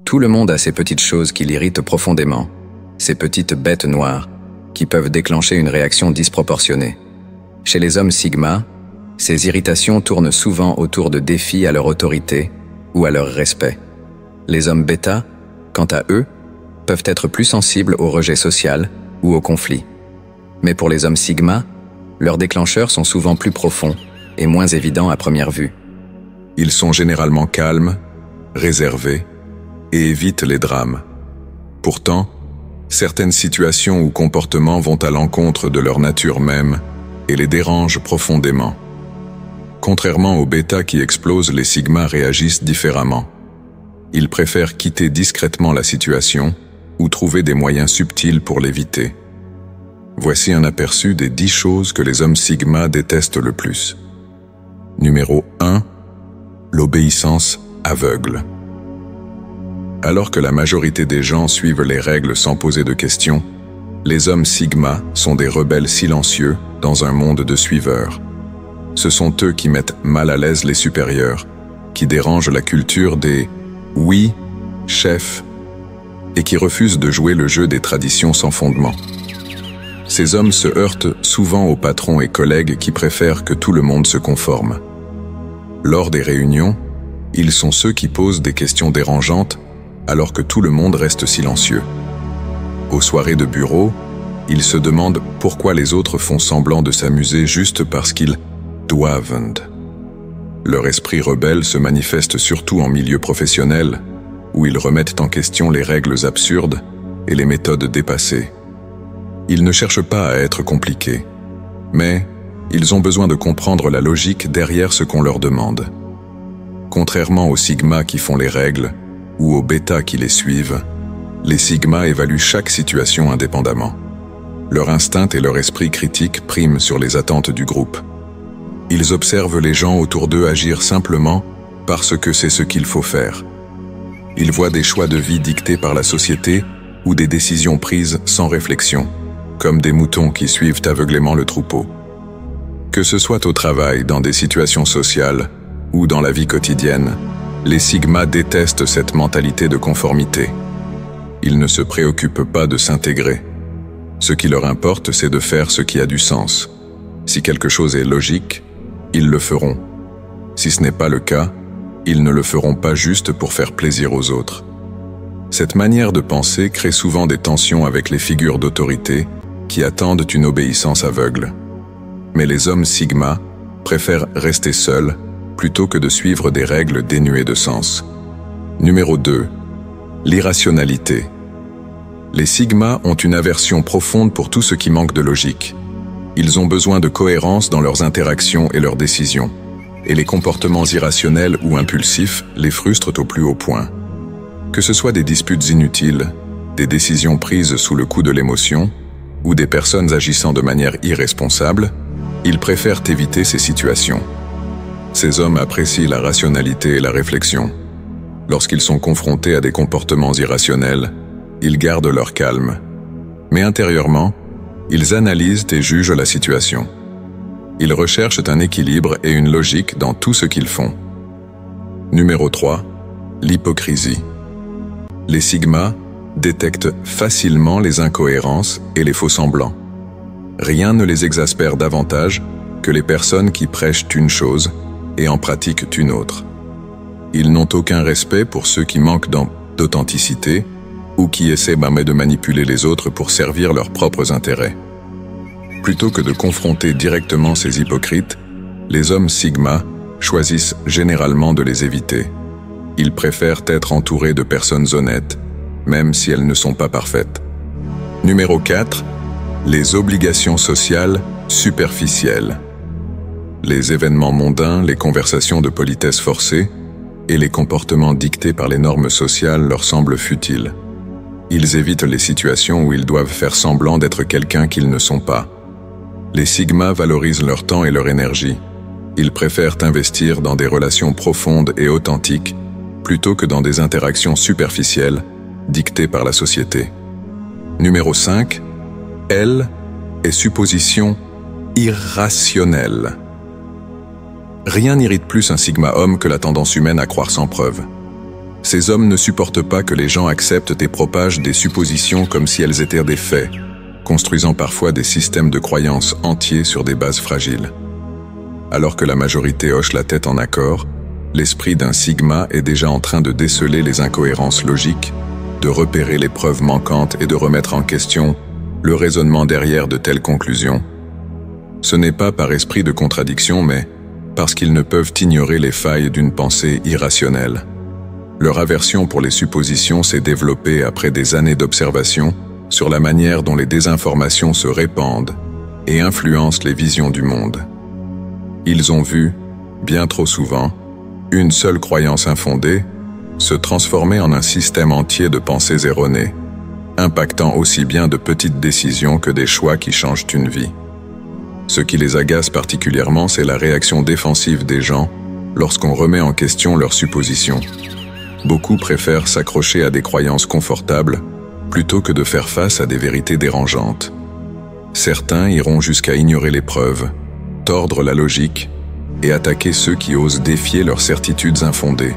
Tout le monde a ces petites choses qui l'irritent profondément, ces petites bêtes noires, qui peuvent déclencher une réaction disproportionnée. Chez les hommes sigma, ces irritations tournent souvent autour de défis à leur autorité ou à leur respect. Les hommes bêta, quant à eux, peuvent être plus sensibles au rejet social ou au conflit. Mais pour les hommes sigma, leurs déclencheurs sont souvent plus profonds et moins évidents à première vue. Ils sont généralement calmes, réservés et évitent les drames. Pourtant, certaines situations ou comportements vont à l'encontre de leur nature même et les dérangent profondément. Contrairement aux bêtas qui explosent, les sigmas réagissent différemment. Ils préfèrent quitter discrètement la situation ou trouver des moyens subtils pour l'éviter. Voici un aperçu des 10 choses que les hommes sigma détestent le plus. Numéro 1. L'obéissance aveugle. Alors que la majorité des gens suivent les règles sans poser de questions, les hommes sigma sont des rebelles silencieux dans un monde de suiveurs. Ce sont eux qui mettent mal à l'aise les supérieurs, qui dérangent la culture des « oui, chef » et qui refusent de jouer le jeu des traditions sans fondement. Ces hommes se heurtent souvent aux patrons et collègues qui préfèrent que tout le monde se conforme. Lors des réunions, ils sont ceux qui posent des questions dérangeantes alors que tout le monde reste silencieux. Aux soirées de bureau, ils se demandent pourquoi les autres font semblant de s'amuser juste parce qu'ils doivent. Leur esprit rebelle se manifeste surtout en milieu professionnel, où ils remettent en question les règles absurdes et les méthodes dépassées. Ils ne cherchent pas à être compliqués, mais ils ont besoin de comprendre la logique derrière ce qu'on leur demande. Contrairement aux sigmas qui font les règles, ou aux bêtas qui les suivent, les sigmas évaluent chaque situation indépendamment. Leur instinct et leur esprit critique priment sur les attentes du groupe. Ils observent les gens autour d'eux agir simplement parce que c'est ce qu'il faut faire. Ils voient des choix de vie dictés par la société ou des décisions prises sans réflexion, comme des moutons qui suivent aveuglément le troupeau. Que ce soit au travail, dans des situations sociales ou dans la vie quotidienne, les sigmas détestent cette mentalité de conformité. Ils ne se préoccupent pas de s'intégrer. Ce qui leur importe, c'est de faire ce qui a du sens. Si quelque chose est logique, ils le feront. Si ce n'est pas le cas, ils ne le feront pas juste pour faire plaisir aux autres. Cette manière de penser crée souvent des tensions avec les figures d'autorité qui attendent une obéissance aveugle. Mais les hommes sigma préfèrent rester seuls plutôt que de suivre des règles dénuées de sens. Numéro 2. L'irrationalité. Les sigmas ont une aversion profonde pour tout ce qui manque de logique. Ils ont besoin de cohérence dans leurs interactions et leurs décisions, et les comportements irrationnels ou impulsifs les frustrent au plus haut point. Que ce soit des disputes inutiles, des décisions prises sous le coup de l'émotion, ou des personnes agissant de manière irresponsable, ils préfèrent éviter ces situations. Ces hommes apprécient la rationalité et la réflexion. Lorsqu'ils sont confrontés à des comportements irrationnels, ils gardent leur calme. Mais intérieurement, ils analysent et jugent la situation. Ils recherchent un équilibre et une logique dans tout ce qu'ils font. Numéro 3. L'hypocrisie. Les sigmas détectent facilement les incohérences et les faux-semblants. Rien ne les exaspère davantage que les personnes qui prêchent une chose et en pratiquent une autre. Ils n'ont aucun respect pour ceux qui manquent d'authenticité ou qui essaient de manipuler les autres pour servir leurs propres intérêts. Plutôt que de confronter directement ces hypocrites, les hommes sigma choisissent généralement de les éviter. Ils préfèrent être entourés de personnes honnêtes, même si elles ne sont pas parfaites. Numéro 4. Les obligations sociales superficielles. Les événements mondains, les conversations de politesse forcée et les comportements dictés par les normes sociales leur semblent futiles. Ils évitent les situations où ils doivent faire semblant d'être quelqu'un qu'ils ne sont pas. Les sigmas valorisent leur temps et leur énergie. Ils préfèrent investir dans des relations profondes et authentiques plutôt que dans des interactions superficielles dictées par la société. Numéro 5. L et suppositions irrationnelles. Rien n'irrite plus un sigma homme que la tendance humaine à croire sans preuve. Ces hommes ne supportent pas que les gens acceptent et propagent des suppositions comme si elles étaient des faits, construisant parfois des systèmes de croyances entiers sur des bases fragiles. Alors que la majorité hoche la tête en accord, l'esprit d'un sigma est déjà en train de déceler les incohérences logiques, de repérer les preuves manquantes et de remettre en question le raisonnement derrière de telles conclusions. Ce n'est pas par esprit de contradiction, mais parce qu'ils ne peuvent ignorer les failles d'une pensée irrationnelle. Leur aversion pour les suppositions s'est développée après des années d'observation sur la manière dont les désinformations se répandent et influencent les visions du monde. Ils ont vu, bien trop souvent, une seule croyance infondée se transformer en un système entier de pensées erronées, impactant aussi bien de petites décisions que des choix qui changent une vie. Ce qui les agace particulièrement, c'est la réaction défensive des gens lorsqu'on remet en question leurs suppositions. Beaucoup préfèrent s'accrocher à des croyances confortables plutôt que de faire face à des vérités dérangeantes. Certains iront jusqu'à ignorer les preuves, tordre la logique et attaquer ceux qui osent défier leurs certitudes infondées.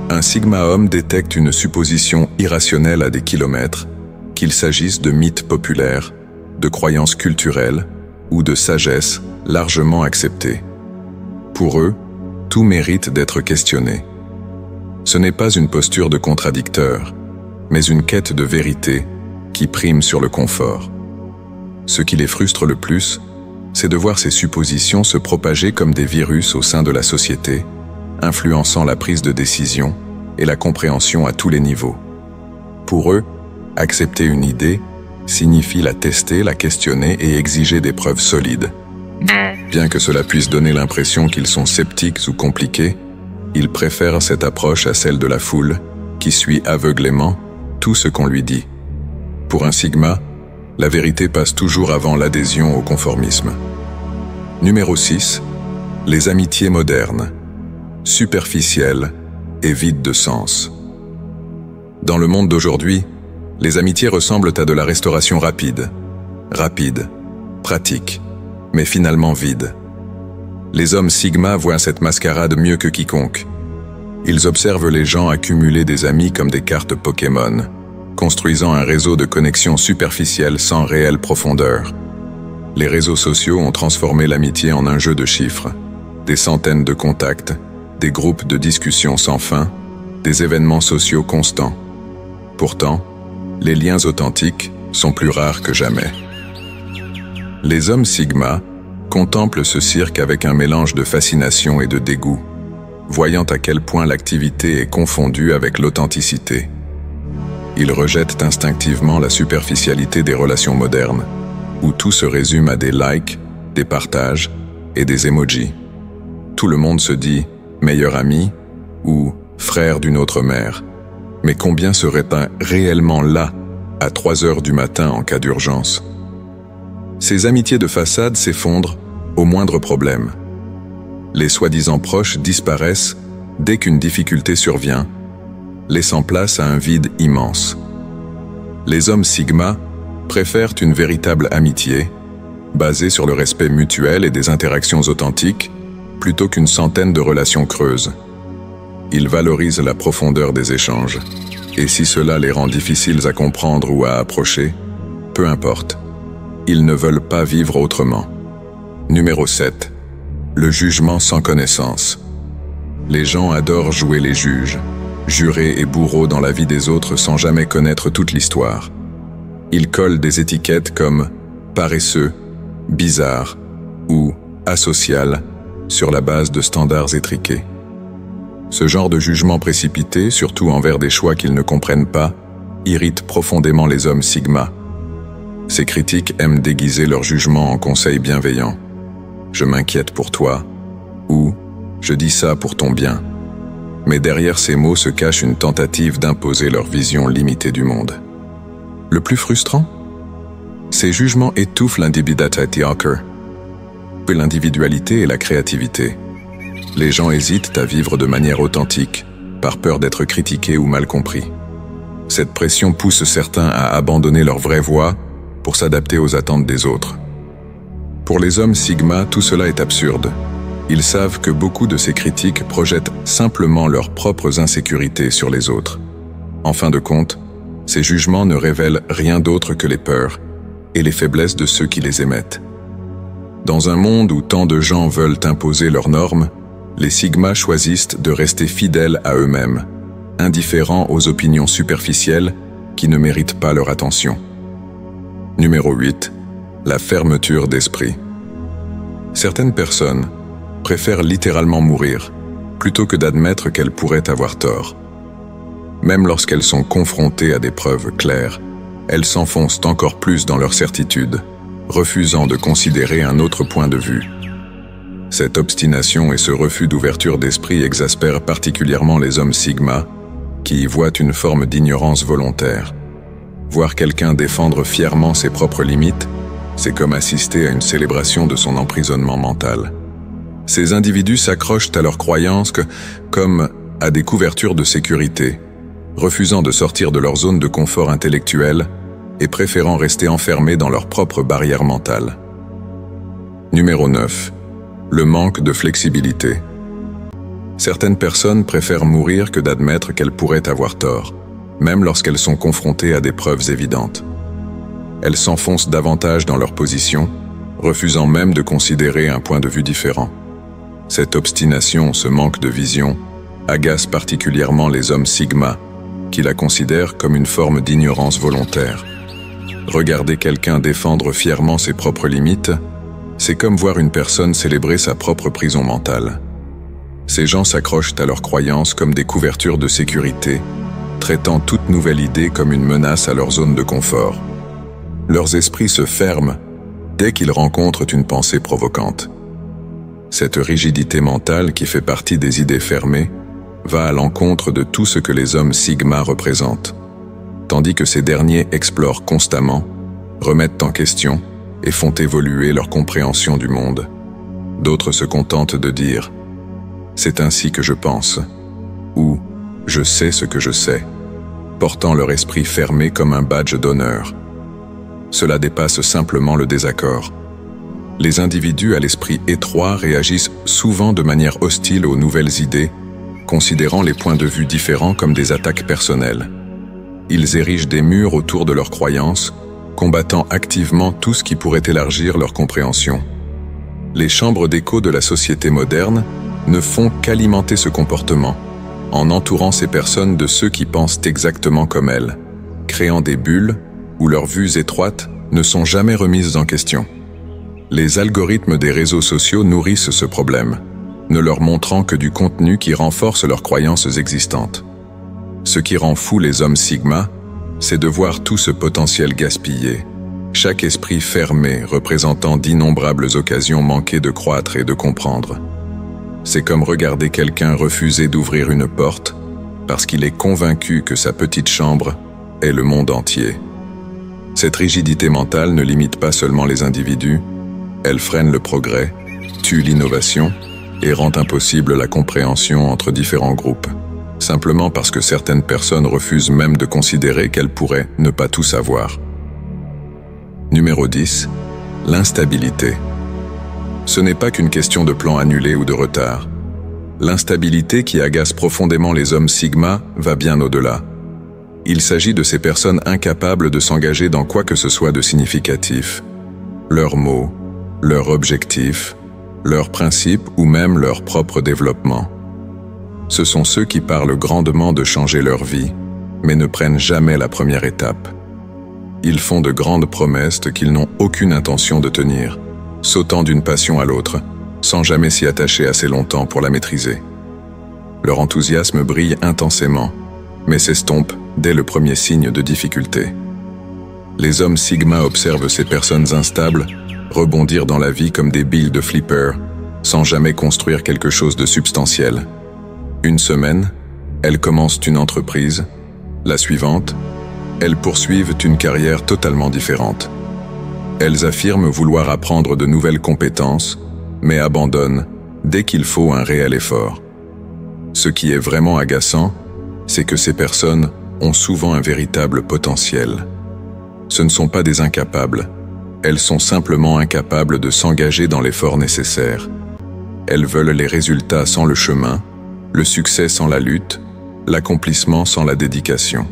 Un sigma homme détecte une supposition irrationnelle à des kilomètres, qu'il s'agisse de mythes populaires, de croyances culturelles ou de sagesse largement acceptée. Pour eux, tout mérite d'être questionné. Ce n'est pas une posture de contradicteur, mais une quête de vérité qui prime sur le confort. Ce qui les frustre le plus, c'est de voir ces suppositions se propager comme des virus au sein de la société, influençant la prise de décision et la compréhension à tous les niveaux. Pour eux, accepter une idée signifie la tester, la questionner et exiger des preuves solides. Bien que cela puisse donner l'impression qu'ils sont sceptiques ou compliqués, ils préfèrent cette approche à celle de la foule qui suit aveuglément tout ce qu'on lui dit. Pour un sigma, la vérité passe toujours avant l'adhésion au conformisme. Numéro 6. Les amitiés modernes, superficielles et vides de sens. Dans le monde d'aujourd'hui, les amitiés ressemblent à de la restauration rapide, pratique, mais finalement vide. Les hommes sigma voient cette mascarade mieux que quiconque. Ils observent les gens accumuler des amis comme des cartes Pokémon, construisant un réseau de connexions superficielles sans réelle profondeur. Les réseaux sociaux ont transformé l'amitié en un jeu de chiffres, des centaines de contacts, des groupes de discussions sans fin, des événements sociaux constants. Pourtant, les liens authentiques sont plus rares que jamais. Les hommes sigma contemplent ce cirque avec un mélange de fascination et de dégoût, voyant à quel point l'activité est confondue avec l'authenticité. Ils rejettent instinctivement la superficialité des relations modernes, où tout se résume à des likes, des partages et des emojis. Tout le monde se dit « meilleur ami » ou « frère d'une autre mère ». Mais combien serait-on réellement là, à 3 heures du matin en cas d'urgence? Ces amitiés de façade s'effondrent au moindre problème. Les soi-disant proches disparaissent dès qu'une difficulté survient, laissant place à un vide immense. Les hommes sigma préfèrent une véritable amitié, basée sur le respect mutuel et des interactions authentiques, plutôt qu'une centaine de relations creuses. Ils valorisent la profondeur des échanges, et si cela les rend difficiles à comprendre ou à approcher, peu importe, ils ne veulent pas vivre autrement. Numéro 7. Le jugement sans connaissance. Les gens adorent jouer les juges, jurés et bourreaux dans la vie des autres sans jamais connaître toute l'histoire. Ils collent des étiquettes comme « paresseux »,« bizarre » ou « asocial » sur la base de standards étriqués. Ce genre de jugement précipité, surtout envers des choix qu'ils ne comprennent pas, irrite profondément les hommes sigma. Ces critiques aiment déguiser leur jugement en conseils bienveillants. « Je m'inquiète pour toi » ou « Je dis ça pour ton bien ». Mais derrière ces mots se cache une tentative d'imposer leur vision limitée du monde. Le plus frustrant? Ces jugements étouffent l'individualité et la créativité. Les gens hésitent à vivre de manière authentique, par peur d'être critiqués ou mal compris. Cette pression pousse certains à abandonner leur vraie voix pour s'adapter aux attentes des autres. Pour les hommes sigma, tout cela est absurde. Ils savent que beaucoup de ces critiques projettent simplement leurs propres insécurités sur les autres. En fin de compte, ces jugements ne révèlent rien d'autre que les peurs et les faiblesses de ceux qui les émettent. Dans un monde où tant de gens veulent imposer leurs normes, les Sigma choisissent de rester fidèles à eux-mêmes, indifférents aux opinions superficielles qui ne méritent pas leur attention. Numéro 8. La fermeture d'esprit. Certaines personnes préfèrent littéralement mourir plutôt que d'admettre qu'elles pourraient avoir tort. Même lorsqu'elles sont confrontées à des preuves claires, elles s'enfoncent encore plus dans leur certitude, refusant de considérer un autre point de vue. Cette obstination et ce refus d'ouverture d'esprit exaspèrent particulièrement les hommes Sigma, qui y voient une forme d'ignorance volontaire. Voir quelqu'un défendre fièrement ses propres limites, c'est comme assister à une célébration de son emprisonnement mental. Ces individus s'accrochent à leurs croyances comme à des couvertures de sécurité, refusant de sortir de leur zone de confort intellectuel et préférant rester enfermés dans leur propre barrière mentale. Numéro 9. Le manque de flexibilité. Certaines personnes préfèrent mourir que d'admettre qu'elles pourraient avoir tort, même lorsqu'elles sont confrontées à des preuves évidentes. Elles s'enfoncent davantage dans leur position, refusant même de considérer un point de vue différent. Cette obstination, ce manque de vision, agace particulièrement les hommes Sigma, qui la considèrent comme une forme d'ignorance volontaire. Regarder quelqu'un défendre fièrement ses propres limites, c'est comme voir une personne célébrer sa propre prison mentale. Ces gens s'accrochent à leurs croyances comme des couvertures de sécurité, traitant toute nouvelle idée comme une menace à leur zone de confort. Leurs esprits se ferment dès qu'ils rencontrent une pensée provocante. Cette rigidité mentale qui fait partie des idées fermées va à l'encontre de tout ce que les hommes Sigma représentent, tandis que ces derniers explorent constamment, remettent en question et font évoluer leur compréhension du monde. D'autres se contentent de dire « c'est ainsi que je pense » ou « je sais ce que je sais », portant leur esprit fermé comme un badge d'honneur. Cela dépasse simplement le désaccord. Les individus à l'esprit étroit réagissent souvent de manière hostile aux nouvelles idées, considérant les points de vue différents comme des attaques personnelles. Ils érigent des murs autour de leurs croyances, combattant activement tout ce qui pourrait élargir leur compréhension. Les chambres d'écho de la société moderne ne font qu'alimenter ce comportement, en entourant ces personnes de ceux qui pensent exactement comme elles, créant des bulles où leurs vues étroites ne sont jamais remises en question. Les algorithmes des réseaux sociaux nourrissent ce problème, ne leur montrant que du contenu qui renforce leurs croyances existantes. Ce qui rend fou les hommes Sigma, c'est de voir tout ce potentiel gaspillé, chaque esprit fermé représentant d'innombrables occasions manquées de croître et de comprendre. C'est comme regarder quelqu'un refuser d'ouvrir une porte parce qu'il est convaincu que sa petite chambre est le monde entier. Cette rigidité mentale ne limite pas seulement les individus, elle freine le progrès, tue l'innovation et rend impossible la compréhension entre différents groupes, simplement parce que certaines personnes refusent même de considérer qu'elles pourraient ne pas tout savoir. Numéro 10. L'instabilité. Ce n'est pas qu'une question de plan annulé ou de retard. L'instabilité qui agace profondément les hommes Sigma va bien au-delà. Il s'agit de ces personnes incapables de s'engager dans quoi que ce soit de significatif. Leurs mots, leurs objectifs, leurs principes ou même leur propre développement. Ce sont ceux qui parlent grandement de changer leur vie, mais ne prennent jamais la première étape. Ils font de grandes promesses qu'ils n'ont aucune intention de tenir, sautant d'une passion à l'autre, sans jamais s'y attacher assez longtemps pour la maîtriser. Leur enthousiasme brille intensément, mais s'estompe dès le premier signe de difficulté. Les hommes Sigma observent ces personnes instables rebondir dans la vie comme des billes de flipper, sans jamais construire quelque chose de substantiel. Une semaine, elles commencent une entreprise. La suivante, elles poursuivent une carrière totalement différente. Elles affirment vouloir apprendre de nouvelles compétences, mais abandonnent dès qu'il faut un réel effort. Ce qui est vraiment agaçant, c'est que ces personnes ont souvent un véritable potentiel. Ce ne sont pas des incapables, elles sont simplement incapables de s'engager dans l'effort nécessaire. Elles veulent les résultats sans le chemin, le succès sans la lutte, l'accomplissement sans la dédication.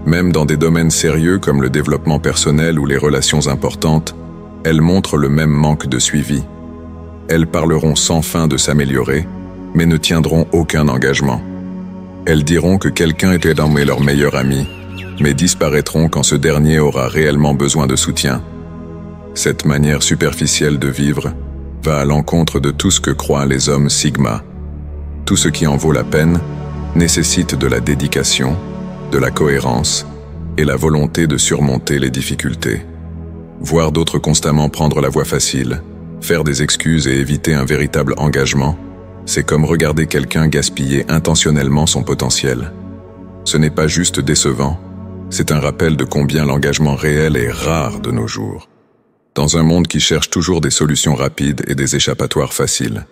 Même dans des domaines sérieux comme le développement personnel ou les relations importantes, elles montrent le même manque de suivi. Elles parleront sans fin de s'améliorer, mais ne tiendront aucun engagement. Elles diront que quelqu'un était leur meilleur ami, mais disparaîtront quand ce dernier aura réellement besoin de soutien. Cette manière superficielle de vivre va à l'encontre de tout ce que croient les hommes Sigma. Tout ce qui en vaut la peine nécessite de la dédication, de la cohérence et la volonté de surmonter les difficultés. Voir d'autres constamment prendre la voie facile, faire des excuses et éviter un véritable engagement, c'est comme regarder quelqu'un gaspiller intentionnellement son potentiel. Ce n'est pas juste décevant, c'est un rappel de combien l'engagement réel est rare de nos jours. Dans un monde qui cherche toujours des solutions rapides et des échappatoires faciles,